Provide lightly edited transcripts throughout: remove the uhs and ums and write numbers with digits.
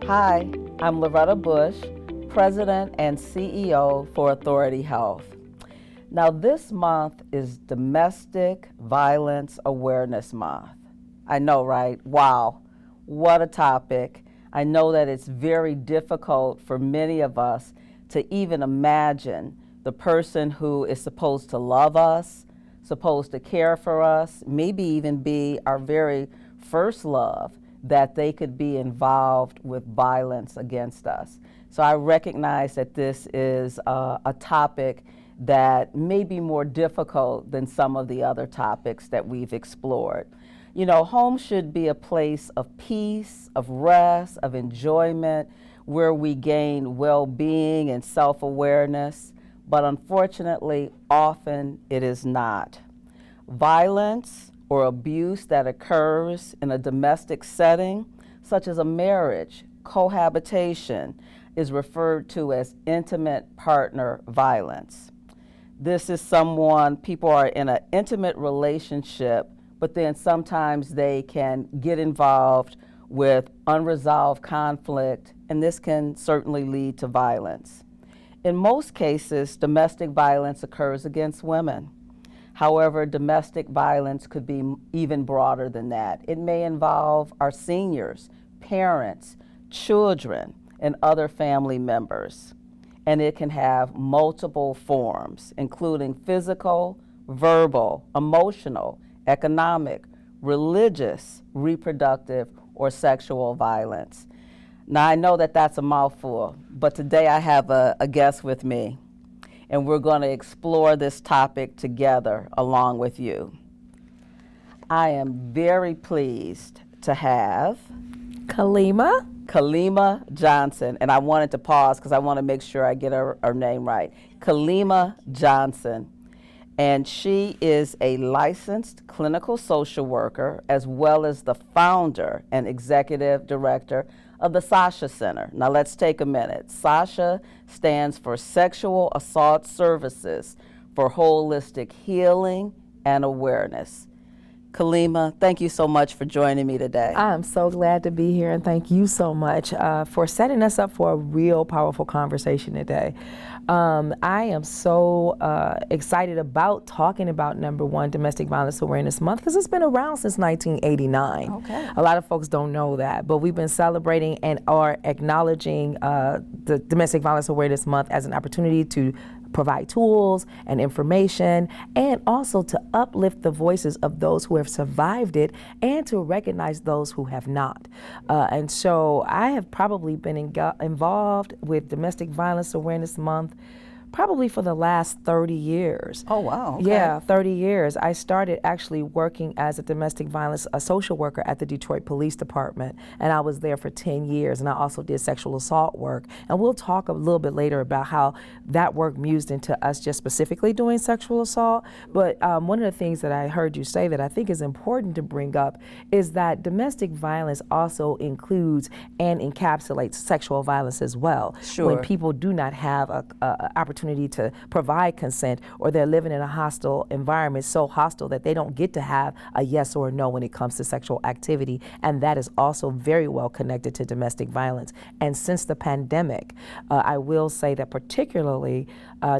Hi, I'm Loretta V, President and CEO for Authority Health. Now, this month is Domestic Violence Awareness Month. I know, right? Wow, what a topic. I know that it's very difficult for many of us to even imagine the person who is supposed to love us, supposed to care for us, maybe even be our very first love, that they could be involved with violence against us. So I recognize that this is a topic that may be more difficult than some of the other topics that we've explored. You know, home should be a place of peace, of rest, of enjoyment, where we gain well-being and self-awareness, but unfortunately, often it is not. Violence or abuse that occurs in a domestic setting, such as a marriage, cohabitation, is referred to as intimate partner violence. This is people are in an intimate relationship, but then sometimes they can get involved with unresolved conflict, and this can certainly lead to violence. In most cases, domestic violence occurs against women. However, domestic violence could be even broader than that. It may involve our seniors, parents, children, and other family members. And it can have multiple forms, including physical, verbal, emotional, economic, religious, reproductive, or sexual violence. Now, I know that that's a mouthful, but today I have a guest with me, and we're going to explore this topic together along with you. I am very pleased to have Kalimah Johnson, and I wanted to pause because I want to make sure I get her name right. Kalimah Johnson, and she is a licensed clinical social worker as well as the founder and executive director of the SASHA Center. Now let's take a minute. SASHA stands for Sexual Assault Services for Holistic Healing and Awareness. Kalimah, thank you so much for joining me today. I'm so glad to be here, and thank you so much for setting us up for a real powerful conversation today. I am so excited about talking about, number one, Domestic Violence Awareness Month, because it's been around since 1989. Okay. A lot of folks don't know that, but we've been celebrating and are acknowledging the Domestic Violence Awareness Month as an opportunity to provide tools and information, and also to uplift the voices of those who have survived it and to recognize those who have not. And so I have probably been involved with Domestic Violence Awareness Month probably for the last 30 years. Oh, wow. Okay. Yeah, 30 years. I started actually working as a domestic violence social worker at the Detroit Police Department, and I was there for 10 years, and I also did sexual assault work. And we'll talk a little bit later about how that work mused into us just specifically doing sexual assault. But one of the things that I heard you say that I think is important to bring up is that domestic violence also includes and encapsulates sexual violence as well. Sure. When people do not have an opportunity to provide consent, or they're living in a hostile environment, so hostile that they don't get to have a yes or a no when it comes to sexual activity, and that is also very well connected to domestic violence. And since the pandemic, I will say that particularly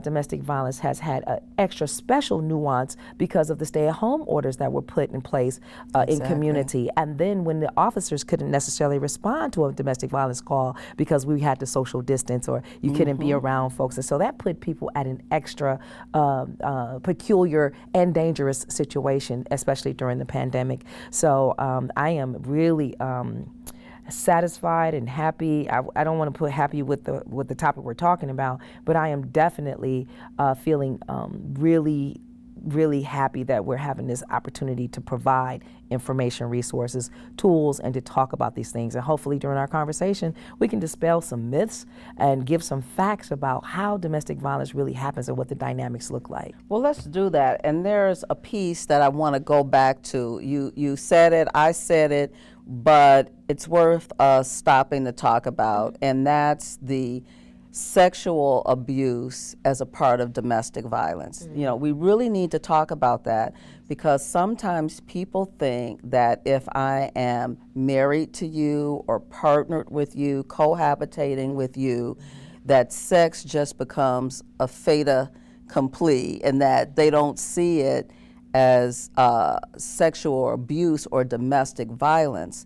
domestic violence has had an extra special nuance because of the stay-at-home orders that were put in place in community. And then when the officers couldn't necessarily respond to a domestic violence call because we had to social distance or you couldn't be around folks, and so that put people at an extra peculiar and dangerous situation, especially during the pandemic. So I am really satisfied and happy. I don't want to put happy with the topic we're talking about, but I am definitely feeling really happy that we're having this opportunity to provide information, resources, tools, and to talk about these things. And hopefully during our conversation, we can dispel some myths and give some facts about how domestic violence really happens and what the dynamics look like. Well, let's do that. And there's a piece that I want to go back to. You said it, I said it, but it's worth us stopping to talk about, and that's the sexual abuse as a part of domestic violence. You know, we really need to talk about that, because sometimes people think that if I am married to you or partnered with you, cohabitating with you, that sex just becomes a fait accompli, and that they don't see it as sexual abuse or domestic violence.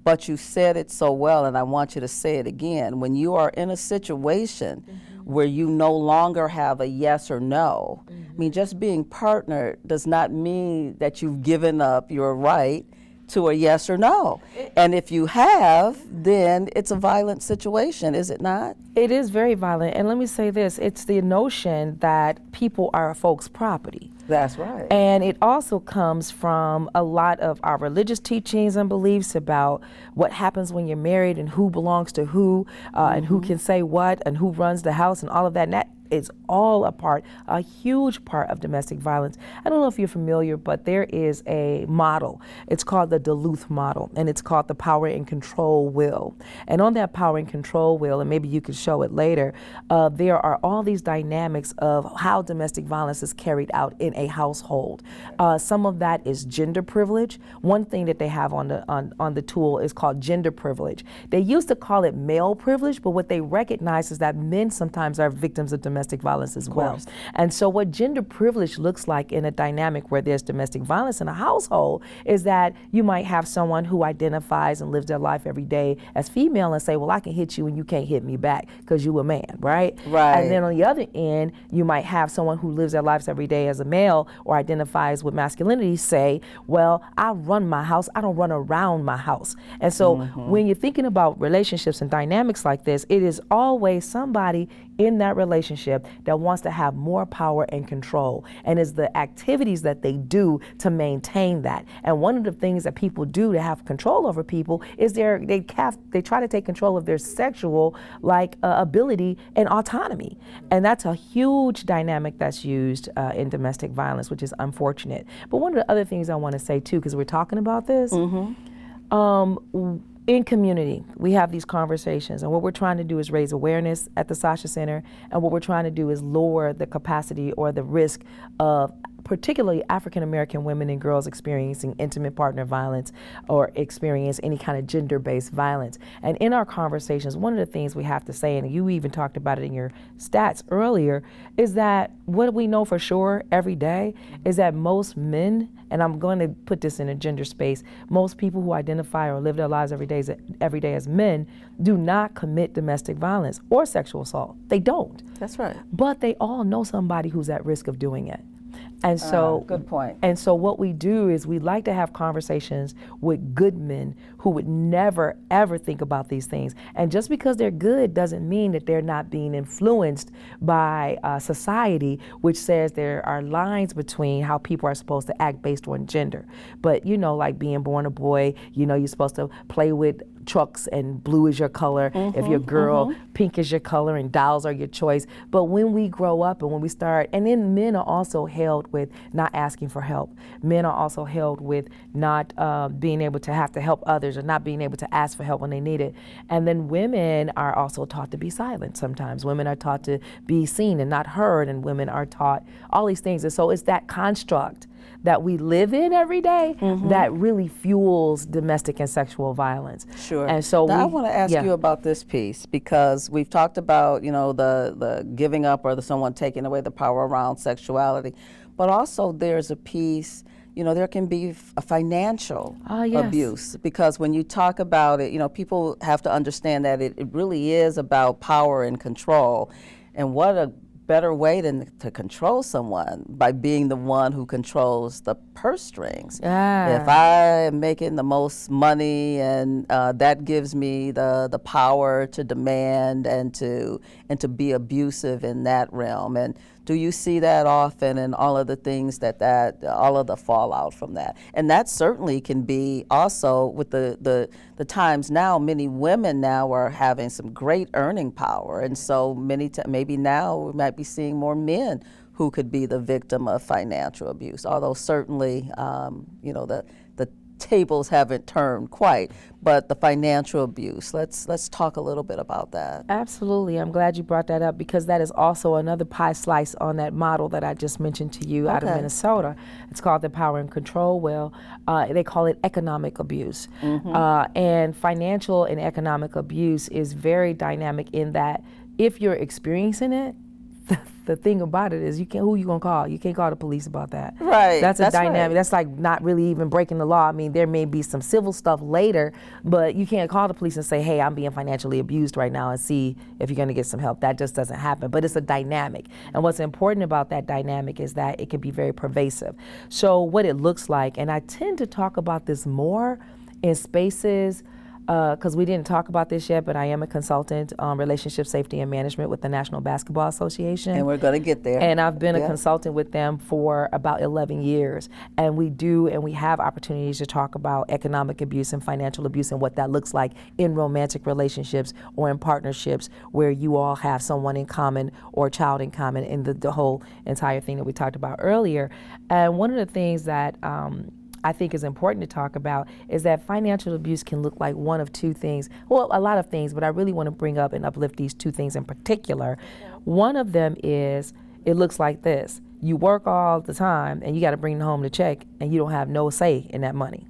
But you said it so well, and I want you to say it again. When you are in a situation where you no longer have a yes or no, I mean, just being partnered does not mean that you've given up your right to a yes or no. And if you have, then it's a violent situation, is it not? It is very violent. And let me say this, it's the notion that people are folks' property. That's right. And it also comes from a lot of our religious teachings and beliefs about what happens when you're married and who belongs to who, and who can say what and who runs the house and all of that. And that is all a huge part of domestic violence. I don't know if you're familiar, but there is a model. It's called the Duluth model, and it's called the power and control wheel. And on that power and control wheel, and maybe you could show it later, there are all these dynamics of how domestic violence is carried out in a household. Some of that is gender privilege. One thing that they have on the tool is called gender privilege. They used to call it male privilege, but what they recognize is that men sometimes are victims of domestic violence as well. And so what gender privilege looks like in a dynamic where there's domestic violence in a household is that you might have someone who identifies and lives their life every day as female and say, well, I can hit you and you can't hit me back because you a man, right? Right. And then on the other end, you might have someone who lives their lives every day as a male or identifies with masculinity say, well, I run my house, I don't run around my house. And so when you're thinking about relationships and dynamics like this, it is always somebody in that relationship that wants to have more power and control, and is the activities that they do to maintain that. And one of the things that people do to have control over people is they try to take control of their sexual ability and autonomy, and that's a huge dynamic that's used in domestic violence, which is unfortunate. But one of the other things I want to say too, because we're talking about this, in community, we have these conversations, and what we're trying to do is raise awareness at the SASHA Center, and what we're trying to do is lower the capacity or the risk of particularly African American women and girls experiencing intimate partner violence or experience any kind of gender-based violence. And in our conversations, one of the things we have to say, and you even talked about it in your stats earlier, is that what we know for sure every day is that most men, and I'm going to put this in a gender space, most people who identify or live their lives every day as men do not commit domestic violence or sexual assault. They don't. That's right. But they all know somebody who's at risk of doing it. And so, good point. And so what we do is we like to have conversations with good men who would never, ever think about these things. And just because they're good doesn't mean that they're not being influenced by society, which says there are lines between how people are supposed to act based on gender. But, you know, like being born a boy, you know, you're supposed to play with trucks and blue is your color. If you're a girl, pink is your color and dolls are your choice. But when we grow up and when we start, and then men are also held with not asking for help. Men are also held with not being able to have to help others or not being able to ask for help when they need it. And then women are also taught to be silent sometimes. Women are taught to be seen and not heard, and women are taught all these things. And so it's that construct that we live in every day that really fuels domestic and sexual violence. Sure. And so now I want to ask you about this piece, because we've talked about, you know, the giving up or someone taking away the power around sexuality, but also there's a piece, you know, there can be a financial abuse, because when you talk about it, you know, people have to understand that it really is about power and control. And what a better way than to control someone by being the one who controls the purse strings. If I am making the most money, and that gives me the power to demand and to be abusive in that realm. And do you see that often, and all of the things all of the fallout from that? And that certainly can be also with the times now, many women now are having some great earning power. And so maybe now we might be seeing more men who could be the victim of financial abuse. Although certainly, you know, the tables haven't turned quite, but the financial abuse. Let's talk a little bit about that. Absolutely. I'm glad you brought that up, because that is also another pie slice on that model that I just mentioned to you out of Minnesota. It's called the power and control wheel. They call it economic abuse. And financial and economic abuse is very dynamic in that if you're experiencing it, the thing about it is who you gonna call? You can't call the police about that. Right. That's a dynamic. Right. That's like not really even breaking the law. I mean, there may be some civil stuff later, but you can't call the police and say, hey, I'm being financially abused right now, and see if you're gonna get some help. That just doesn't happen, but it's a dynamic. And what's important about that dynamic is that it can be very pervasive. So what it looks like, and I tend to talk about this more in spaces, because we didn't talk about this yet, but I am a consultant on relationship safety and management with the National Basketball Association. And we're going to get there. And I've been a consultant with them for about 11 years. And we have opportunities to talk about economic abuse and financial abuse and what that looks like in romantic relationships or in partnerships where you all have someone in common or a child in common, in the whole entire thing that we talked about earlier. And one of the things that I think is important to talk about is that financial abuse can look like one of two things. Well, a lot of things, but I really want to bring up and uplift these two things in particular. One of them is, it looks like this. You work all the time and you got to bring home the check and you don't have no say in that money.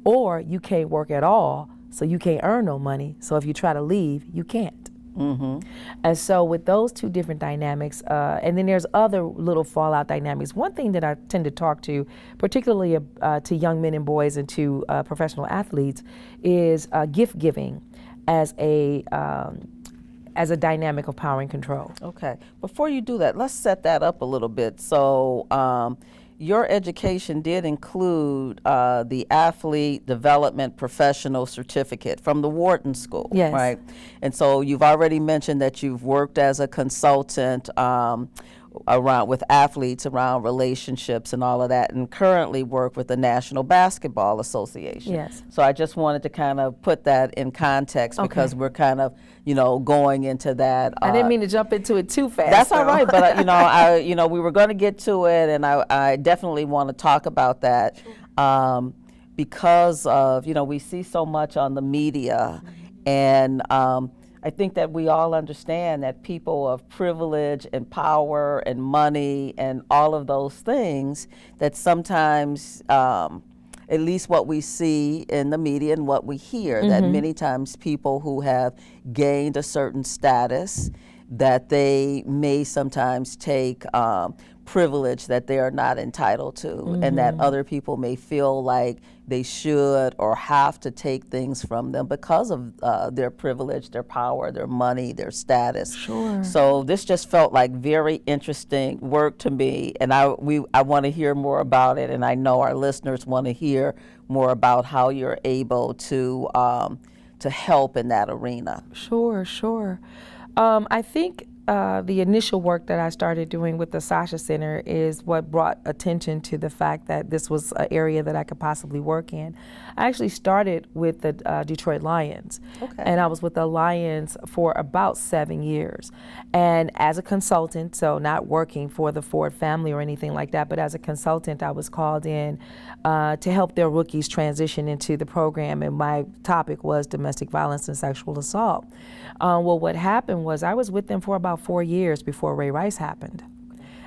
Or you can't work at all, so you can't earn no money. So if you try to leave, you can't. And so with those two different dynamics, and then there's other little fallout dynamics. One thing that I tend to talk to, particularly to young men and boys and to professional athletes, is gift giving as a dynamic of power and control. Okay. Before you do that, let's set that up a little bit. So your education did include the Athlete Development Professional Certificate from the Wharton School, Yes. right? And so you've already mentioned that you've worked as a consultant around with athletes around relationships and all of that, and currently work with the National Basketball Association. Yes. So I just wanted to kind of put that in context because we're kind of, going into that. I didn't mean to jump into it too fast. That's all right, but we were going to get to it, and I definitely want to talk about that because of, we see so much on the media, and I think that we all understand that people of privilege and power and money and all of those things, that sometimes, at least what we see in the media and what we hear, that many times people who have gained a certain status, that they may sometimes take privilege that they are not entitled to, and that other people may feel like they should or have to take things from them because of their privilege, their power, their money, their status. Sure. So this just felt like very interesting work to me, and I want to hear more about it, and I know our listeners want to hear more about how you're able to help in that arena. Sure. I think the initial work that I started doing with the SASHA Center is what brought attention to the fact that this was an area that I could possibly work in. I actually started with the Detroit Lions, and I was with the Lions for about 7 years. And as a consultant, so not working for the Ford family or anything like that, but as a consultant, I was called in to help their rookies transition into the program, and my topic was domestic violence and sexual assault. Well, what happened was I was with them for about 4 years before Ray Rice happened.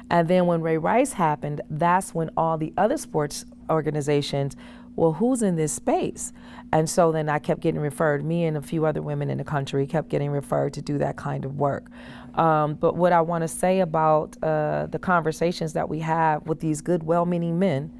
And then when Ray Rice happened, that's when all the other sports organizations, well, who's in this space? And so then I kept getting referred, me and a few other women in the country kept getting referred to do that kind of work. But what I want to say about the conversations that we have with these good, well-meaning men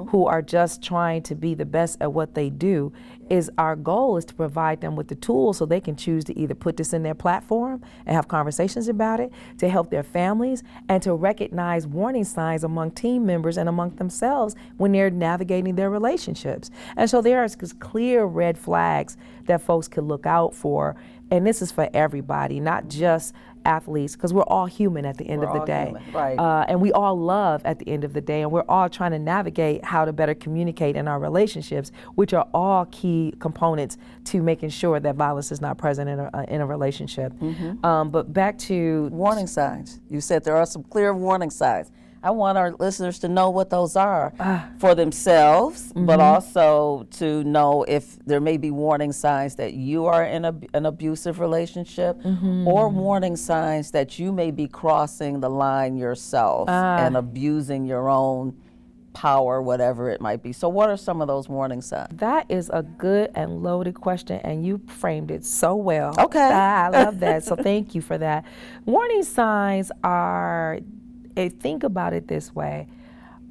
who are just trying to be the best at what they do is our goal is to provide them with the tools so they can choose to either put this in their platform and have conversations about it, to help their families, and to recognize warning signs among team members and among themselves when they're navigating their relationships. And so there are clear red flags that folks can look out for, and this is for everybody, not just athletes, because we're all human at the end of the day. Right. And we all love at the end of the day, and we're all trying to navigate how to better communicate in our relationships, which are all key components to making sure that violence is not present in a relationship. But back to warning signs. You said there are some clear warning signs. I want our listeners to know what those are for themselves, but also to know if there may be warning signs that you are in an abusive relationship, or warning signs that you may be crossing the line yourself and abusing your own power, whatever it might be. So what are some of those warning signs? That is a good and loaded question, and you framed it so well. Okay. I love that, so thank you for that. Warning signs are, think about it this way,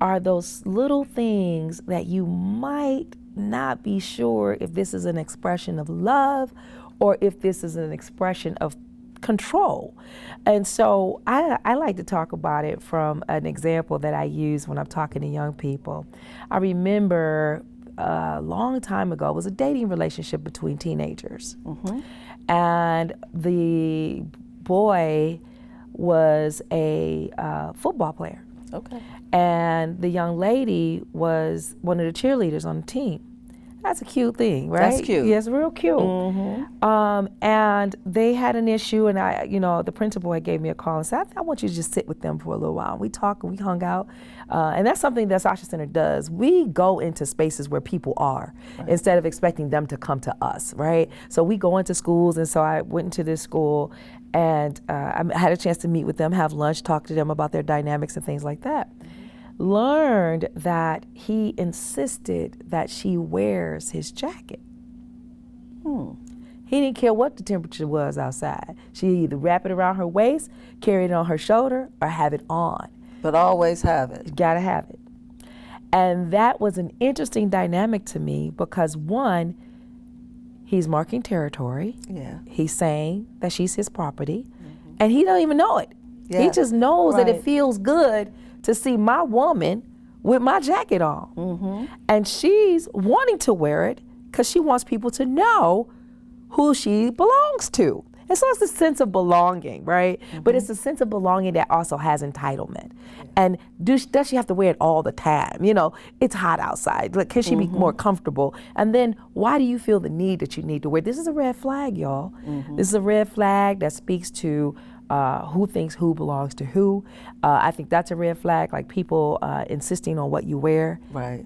are those little things that you might not be sure if this is an expression of love or if this is an expression of control. And so I like to talk about it from an example that I use when I'm talking to young people. I remember a long time ago, it was a dating relationship between teenagers. And the boy was a football player. Okay. And the young lady was one of the cheerleaders on the team. That's a cute thing, right? That's cute. Yes, real cute. And they had an issue, and the principal had gave me a call and said, I want you to just sit with them for a little while. And we talked and we hung out. And that's something that SASHA Center does. We go into spaces where people are instead of expecting them to come to us, right? So we go into schools, and so I went into this school, and I had a chance to meet with them, have lunch, talk to them about their dynamics and things like that. Learned that he insisted that she wears his jacket. He didn't care what the temperature was outside. She either wrap it around her waist, carry it on her shoulder, or have it on. But always have it. You gotta have it. And that was an interesting dynamic to me because one, he's marking territory. Yeah. He's saying that she's his property, and he don't even know it. Yeah. He just knows that Right. it feels good to see my woman with my jacket on. And she's wanting to wear it because she wants people to know who she belongs to. And so it's a sense of belonging, right? But it's a sense of belonging that also has entitlement. And does she have to wear it all the time? It's hot outside. Like, can she be more comfortable? And then why do you feel the need that you need to wear? This is a red flag, y'all. This is a red flag that speaks to who thinks who belongs to who. I think that's a red flag, like people insisting on what you wear. Right.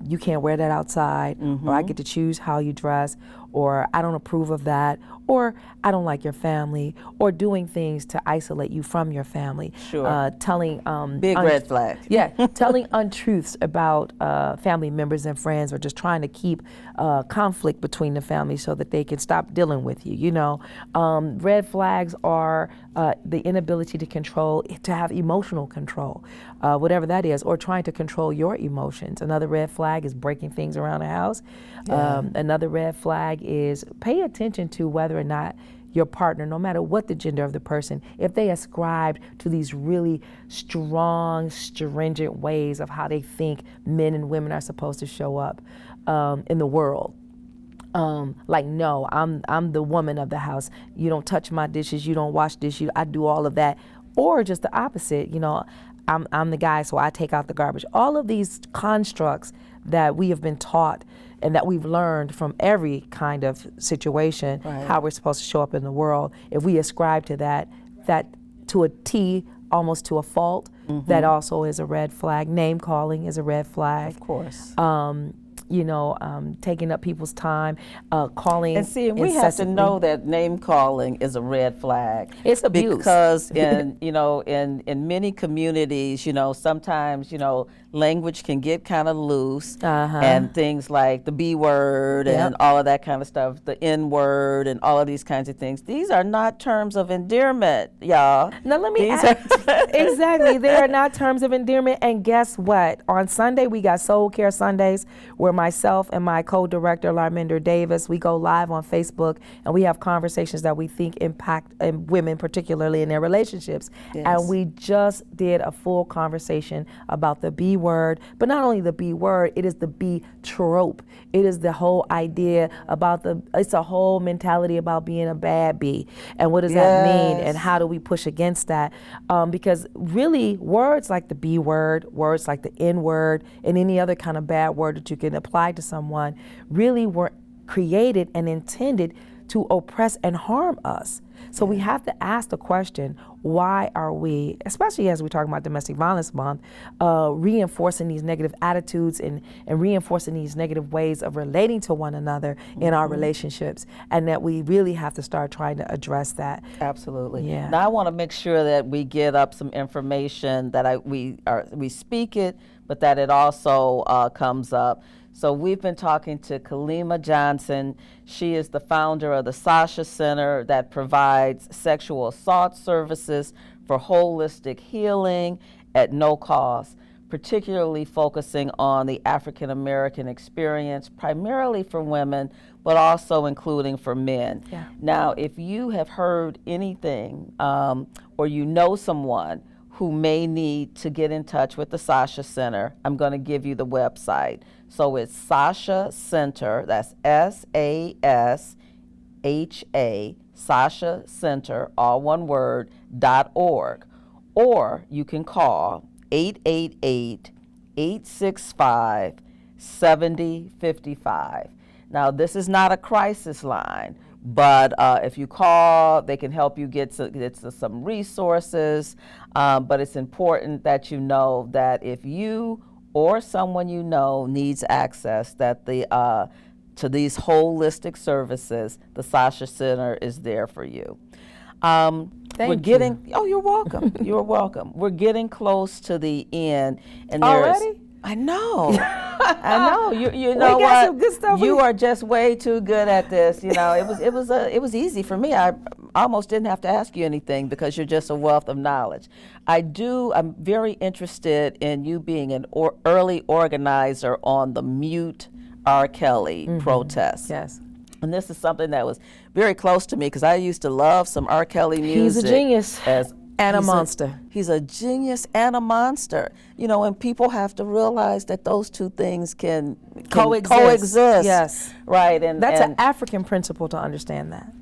You can't wear that outside, or I get to choose how you dress, or I don't approve of that, or I don't like your family, or doing things to isolate you from your family. Sure. Telling Big red flag. Yeah, telling untruths about family members and friends, or just trying to keep conflict between the family so that they can stop dealing with you. Red flags are the inability to have emotional control, whatever that is, or trying to control your emotions. Another red flag is breaking things around the house. Another red flag is pay attention to whether or not your partner, no matter what the gender of the person, if they ascribe to these really strong, stringent ways of how they think men and women are supposed to show up in the world. Like, no, I'm the woman of the house. You don't touch my dishes. You don't wash dishes. I do all of that. Or just the opposite. I'm the guy, so I take out the garbage. All of these constructs that we have been taught and that we've learned from every kind of situation, how we're supposed to show up in the world. If we ascribe to that to a T, almost to a fault, that also is a red flag. Name calling is a red flag. Of course. Taking up people's time, calling. And see, we have to know that name calling is a red flag. It's abuse. Because in many communities, sometimes, language can get kind of loose, and things like the B word and all of that kind of stuff, the N word and all of these kinds of things. These are not terms of endearment, y'all. Now let me exactly, they are not terms of endearment. And guess what? On Sunday we got Soul Care Sundays, where myself and my co-director Larminder Davis, we go live on Facebook and we have conversations that we think impact women, particularly in their relationships. And we just did a full conversation about the B word, but not only the B word, it is the B trope. It is the whole idea about it's a whole mentality about being a bad B. And what does that mean? And how do we push against that? Because really words like the B word, words like the N word, and any other kind of bad word that you can apply to someone really were created and intended to oppress and harm us. So we have to ask the question, why are we, especially as we're talking about Domestic Violence Month, reinforcing these negative attitudes and reinforcing these negative ways of relating to one another in our relationships, and that we really have to start trying to address that. Absolutely. Yeah. Now I want to make sure that we get up some information that we speak it, but that it also comes up. So we've been talking to Kalimah Johnson. She is the founder of the SASHA Center that provides sexual assault services for holistic healing at no cost, particularly focusing on the African American experience, primarily for women, but also including for men. Yeah. Now, if you have heard anything or you know someone who may need to get in touch with the SASHA Center, I'm going to give you the website. So it's SASHA Center, that's SASHA, SASHA Center, all one word, .org. Or you can call 888-865-7055. Now, this is not a crisis line, but if you call, they can help you get some resources. But it's important that you know that if you or someone you know needs access to these holistic services, the SASHA Center is there for you. Thank you. Oh, you're welcome. You're welcome. We're getting close to the end, and Already? I know. I know. You know we got what? some good stuff. You are just way too good at this. You know, it was easy for me. I almost didn't have to ask you anything because you're just a wealth of knowledge. I'm very interested in you being an early organizer on the Mute R. Kelly protest. Yes. And this is something that was very close to me because I used to love some R. Kelly music. He's a genius and a monster. He's a genius and a monster. You know, and people have to realize that those two things can coexist. Yes. Right. And that's an African principle to understand that.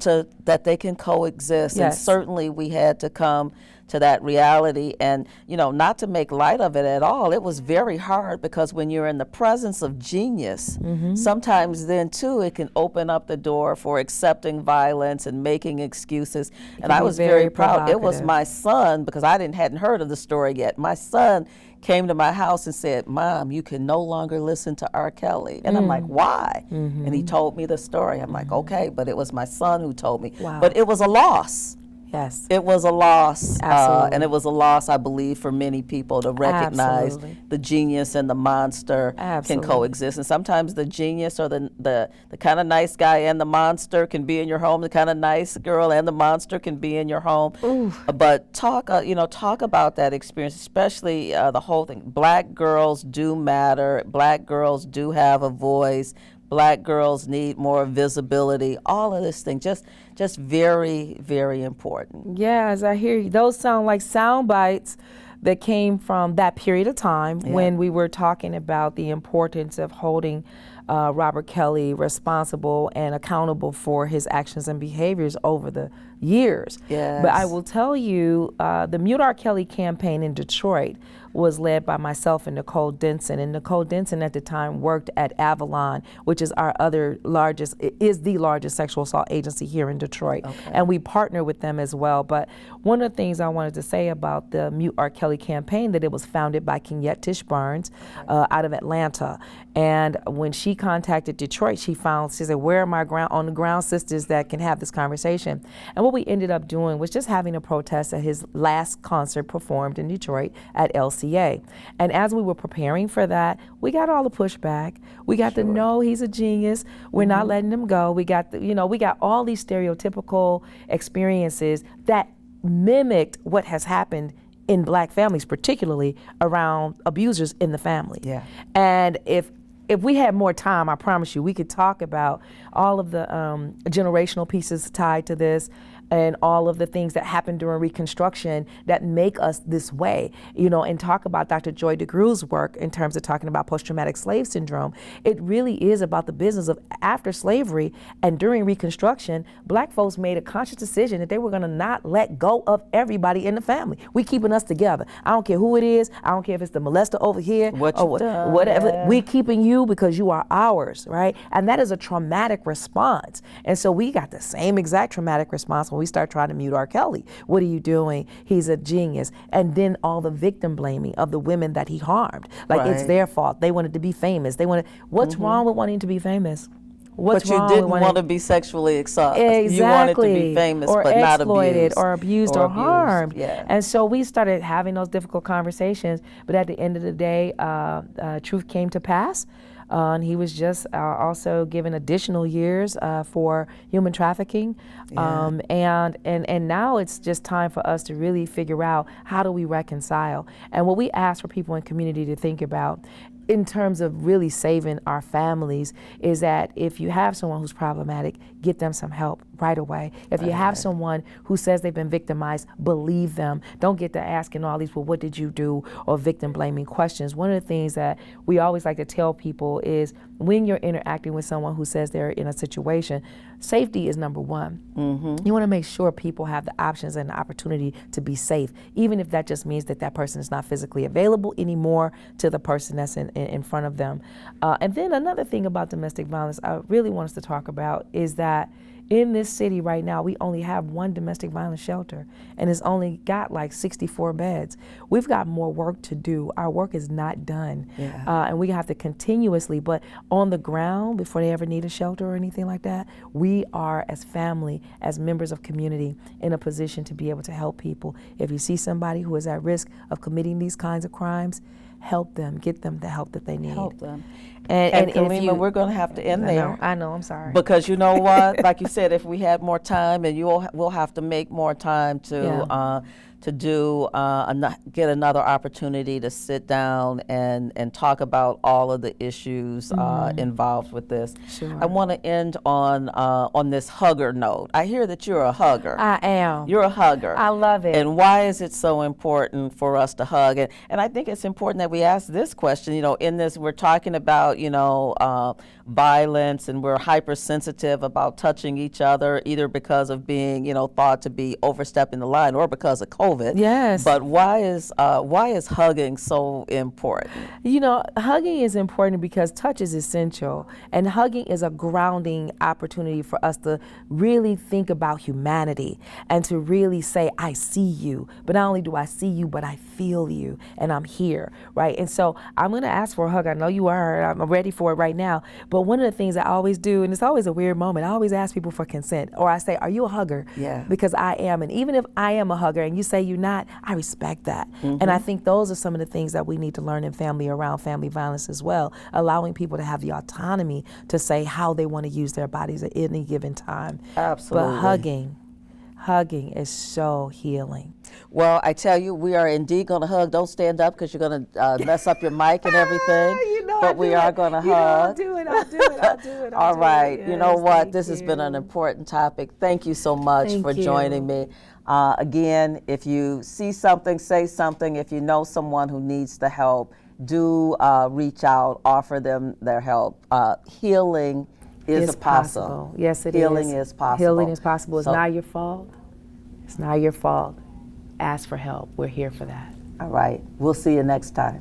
That they can coexist. Yes. And certainly we had to come to that reality, and you know, not to make light of it at all. It was very hard because when you're in the presence of genius, sometimes then too it can open up the door for accepting violence and making excuses. And I was very proud. It was my son, because I hadn't heard of the story yet. My son came to my house and said, "Mom, you can no longer listen to R. Kelly." And I'm like, "Why?" And he told me the story. I'm like, "Okay," but it was my son who told me. Wow. But it was a loss. Yes. It was a loss, Absolutely. and it was a loss, I believe, for many people to recognize the genius and the monster can coexist. And sometimes the genius or the kind of nice guy and the monster can be in your home. The kind of nice girl and the monster can be in your home. But talk about that experience, especially the whole thing. Black girls do matter. Black girls do have a voice. Black girls need more visibility. All of this thing, just very, very important. Yeah, as I hear you, those sound like sound bites that came from that period of time when we were talking about the importance of holding Robert Kelly responsible and accountable for his actions and behaviors over the years. Yes. But I will tell you, the Mute R. Kelly campaign in Detroit was led by myself and Nicole Denson. And Nicole Denson at the time worked at Avalon, which is the largest sexual assault agency here in Detroit. Okay. And we partner with them as well. But one of the things I wanted to say about the Mute R. Kelly campaign, that it was founded by Kenyette Tish Barnes out of Atlanta. And when she contacted Detroit, she said, "Where are my on the ground sisters that can have this conversation?" And what we ended up doing was just having a protest at his last concert performed in Detroit at LCA. And as we were preparing for that, we got all the pushback. We got to know he's a genius. We're not letting him go. We got we got all these stereotypical experiences that mimicked what has happened in Black families, particularly around abusers in the family. Yeah. And if we had more time, I promise you, we could talk about all of the generational pieces tied to this and all of the things that happened during Reconstruction that make us this way, and talk about Dr. Joy DeGruy's work in terms of talking about post-traumatic slave syndrome. It really is about the business of after slavery and during Reconstruction, Black folks made a conscious decision that they were gonna not let go of everybody in the family. We keeping us together. I don't care who it is. I don't care if it's the molester over here or whatever. Yeah. We keeping you because you are ours, right? And that is a traumatic response. And so we got the same exact traumatic response when we we start trying to mute R. Kelly. What are you doing? He's a genius. And then all the victim blaming of the women that he harmed. Like, it's their fault. They wanted to be famous. What's wrong with wanting to be famous? But you didn't want to be sexually assaulted. Exactly. You wanted to be famous, or but not exploited, abused. or abused, or harmed. Yeah. And so we started having those difficult conversations. But at the end of the day, truth came to pass. And he was just also given additional years for human trafficking. And now it's just time for us to really figure out, how do we reconcile? And what we ask for people in community to think about in terms of really saving our families is that if you have someone who's problematic, get them some help right away. If you have someone who says they've been victimized, believe them. Don't get to asking all these, well, what did you do? Or victim blaming questions. One of the things that we always like to tell people is when you're interacting with someone who says they're in a situation, safety is number one. You want to make sure people have the options and the opportunity to be safe, even if that just means that that person is not physically available anymore to the person that's in front of them. And then another thing about domestic violence I really want us to talk about is that in this city right now, we only have one domestic violence shelter, and it's only got like 64 beds. We've got more work to do. Our work is not done. And we have to continuously, but on the ground, before they ever need a shelter or anything like that, we are, as family, as members of community, in a position to be able to help people. If you see somebody who is at risk of committing these kinds of crimes, help them, get them the help that they need. Help them. And Kalimah, we're going to have to end there. I know, I'm sorry. Because you know what? Like you said, if we had more time, and we'll have to make more time to get another opportunity to sit down and talk about all of the issues involved with this. Sure. I want to end on this hugger note. I hear that you're a hugger. I am. You're a hugger. I love it. And why is it so important for us to hug? And I think it's important that we ask this question. You know, in this, we're talking about, violence, and we're hypersensitive about touching each other, either because of being, thought to be overstepping the line or because of COVID. Yes. But why is hugging so important? Hugging is important because touch is essential, and hugging is a grounding opportunity for us to really think about humanity and to really say, I see you, but not only do I see you, but I feel you, and I'm here, right? And so I'm going to ask for a hug. I know you are. I'm ready for it right now. But one of the things I always do, and it's always a weird moment, I always ask people for consent, or I say, are you a hugger? Yeah. Because I am. And even if I am a hugger and you say you're not, I respect that. And I think those are some of the things that we need to learn in family around family violence as well, allowing people to have the autonomy to say how they want to use their bodies at any given time. Absolutely. But hugging is so healing. Well, I tell you, we are indeed going to hug. Don't stand up because you're going to mess up your mic and everything. But we are going to hug. I'll do it. All right. Yes, you know what? This has been an important topic. Thank you so much for joining me. Again, if you see something, say something. If you know someone who needs the help, do reach out, offer them their help. Healing is possible. Yes, it Healing is possible. Healing is possible. It's not your fault. It's not your fault. Ask for help. We're here for that. All right. We'll see you next time.